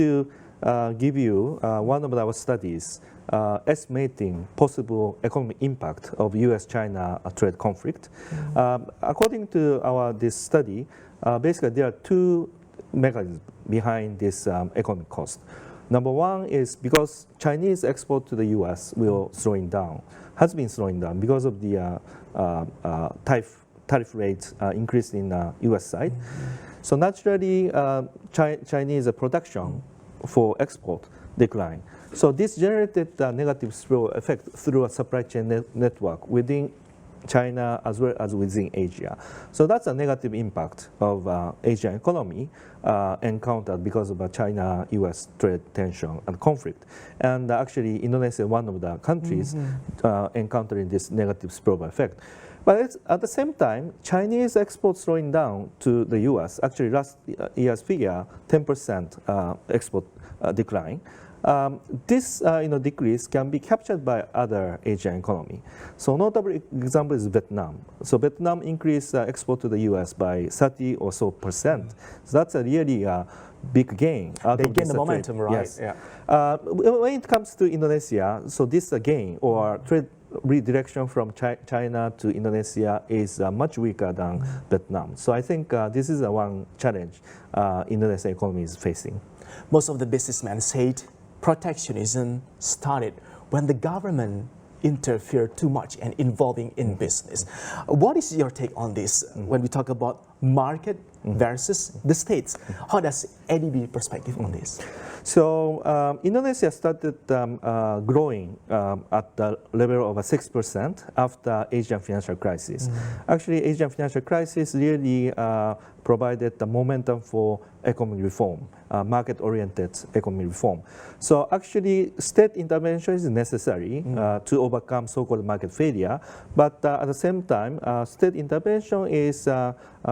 to give you one of our studies estimating possible economic impact of U.S.-China trade conflict. According to this study, basically there are two mechanisms behind this economic cost. Number one is because Chinese export to the U.S. has been slowing down because of the tariff rates increase in the U.S. side. So naturally, Chinese production for export decline. So this generated a negative spillover effect through a supply chain network within China as well as within Asia. So that's a negative impact of Asian economy encountered because of China-US trade tension and conflict. And actually, Indonesia is one of the countries encountering this negative spillover effect. But at the same time, Chinese exports slowing down to the U.S. Actually, last year's figure, 10% export decline. This decrease can be captured by other Asian economy. So notable example is Vietnam. So Vietnam increased export to the U.S. by 30 or so %. So that's a really big gain. They gain the momentum, right? Yes. Yeah. When it comes to Indonesia, so this gain or trade redirection from China to Indonesia is much weaker than Vietnam. So I think this is one challenge Indonesian economy is facing. Most of the businessmen said protectionism started when the government interfered too much and involving in business. What is your take on this when we talk about market versus the states? How does ADB perspective on this? So Indonesia started growing at the level of 6% after Asian financial crisis. Actually, Asian financial crisis really provided the momentum for economic reform, market-oriented economic reform. So actually, state intervention is necessary to overcome so-called market failure. But at the same time, state intervention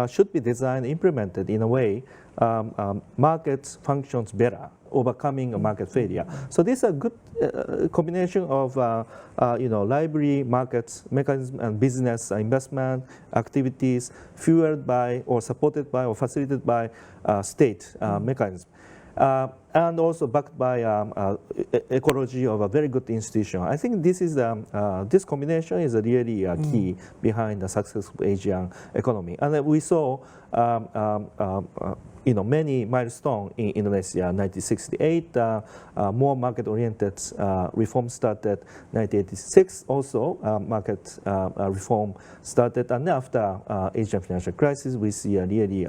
should be designed and implemented in a way market functions better, overcoming a market failure. So this is a good combination of lively markets, mechanism, and business investment activities fueled by or supported by or facilitated by state mechanism. And also backed by ecology of a very good institution. I think this is this combination is really key behind the successful Asian economy. And we saw many milestones in Indonesia. 1968, more market-oriented reform started. 1986, also market reform started. And after Asian financial crisis, we see a really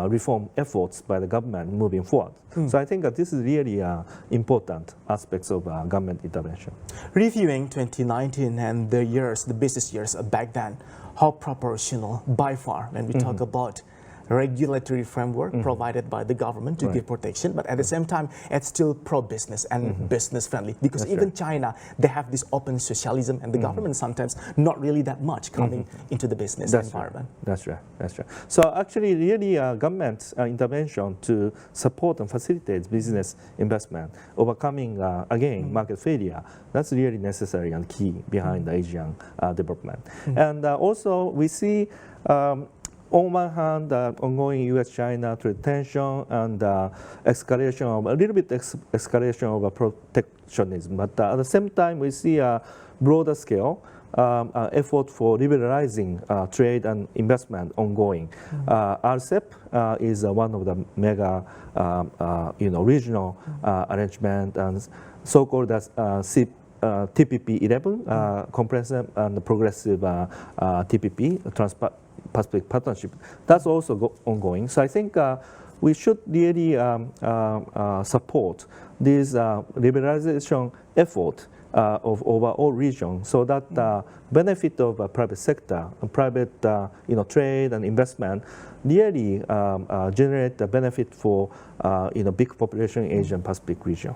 reform efforts by the government moving forward. So I think that this is really important aspects of government intervention. Reviewing 2019 and the business years back then, how proportional by far when we talk about regulatory framework provided by the government to give protection, but at the same time, it's still pro-business and business friendly. Because that's even China, they have this open socialism, and the government sometimes not really that much coming into the business environment. Right. That's right. That's right. So actually, really, government intervention to support and facilitate business investment, overcoming again market failure. That's really necessary and key behind the Asian development. And also, we see. On one hand, ongoing U.S.-China trade tension and escalation of protectionism. But at the same time, we see a broader scale effort for liberalizing trade and investment ongoing. RCEP is one of the mega, regional arrangement and so-called TPP-11, comprehensive and progressive TPP, Trans-Pacific Partnership. That's also ongoing. So I think we should really support this liberalization effort of overall region, so that the benefit of private sector, private trade and investment really generate the benefit for big population in Asian Pacific region.